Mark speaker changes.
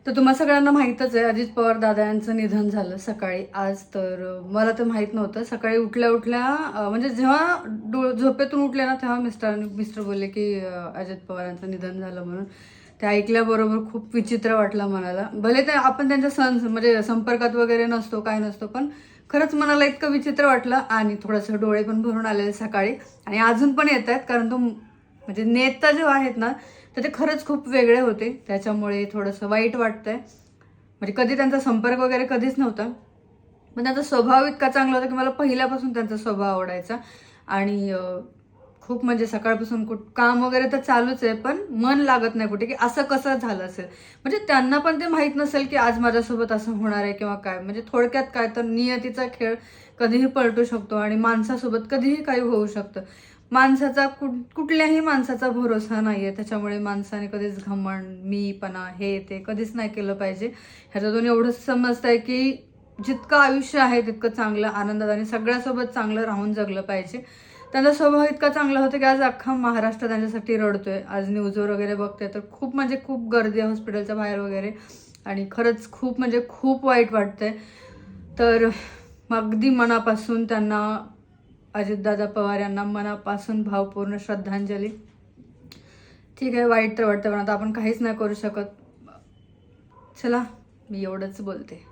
Speaker 1: तर तुम्हा सगळ्यांना माहीतच आहे, अजित पवार दादा यांचं निधन झालं सकाळी आज. तर मला तर माहीत नव्हतं. सकाळी उठल्या उठल्या म्हणजे जेव्हा झोपेतून उठले ना, तेव्हा मिस्टर बोलले की अजित पवार यांचं निधन झालं म्हणून. ते ऐकल्याबरोबर खूप विचित्र वाटलं मनाला. भले ते आपण त्यांच्या म्हणजे संपर्कात वगैरे नसतो, काय नसतो, पण खरंच मनाला इतकं विचित्र वाटलं आणि थोडंसं डोळे पण भरून आलेले सकाळी. आणि अजून पण येत आहेत, कारण तो म्हणजे नेता जेव्हा आहेत ना, तर ते खरंच खूप वेगळे होते. त्याच्यामुळे थोडंसं वाईट वाटतंय. म्हणजे कधी त्यांचा संपर्क वगैरे कधीच नव्हता, पण त्यांचा स्वभाव इतका चांगला होता की मला पहिल्यापासून त्यांचा स्वभाव आवडायचा. आणि खूप म्हणजे सकाळपासून काम वगैरे तर चालूच आहे, पण मन लागत नाही कुठे, की असं कसं झालं असेल. म्हणजे त्यांना पण ते माहीत नसेल की आज माझ्यासोबत असं होणार आहे किंवा काय. म्हणजे थोडक्यात काय, तर नियतीचा खेळ कधीही पलटू शकतो आणि माणसासोबत कधीही काही होऊ शकतं. माणसाचा कुठल्याही माणसाचा भरोसा नाहीये. त्याच्यामुळे माणसाने कधीच घमंड, मीपणा, हे ते कधीच नाही केलं पाहिजे. ह्याच्यातून एवढंच समजतंय की जितकं आयुष्य आहे तितकं चांगलं, आनंदात आणि सगळ्यासोबत चांगलं राहून जगलं पाहिजे. त्यांचा स्वभाव इतका चांगला होता की आज अख्खा महाराष्ट्र त्यांच्यासाठी रडतोय. आज न्यूजवर वगैरे बघते तर खूप म्हणजे खूप गर्दी आहे हॉस्पिटलच्या बाहेर वगैरे. आणि खरंच खूप म्हणजे खूप वाईट वाटतंय. तर अगदी मनापासून त्यांना, अजितदादा पवार यांना मनापासून भावपूर्ण श्रद्धांजली. ठीक आहे, वाईट तर वाटतं, पण आता आपण काहीच नाही करू शकत. चला, मी एवढंच बोलते.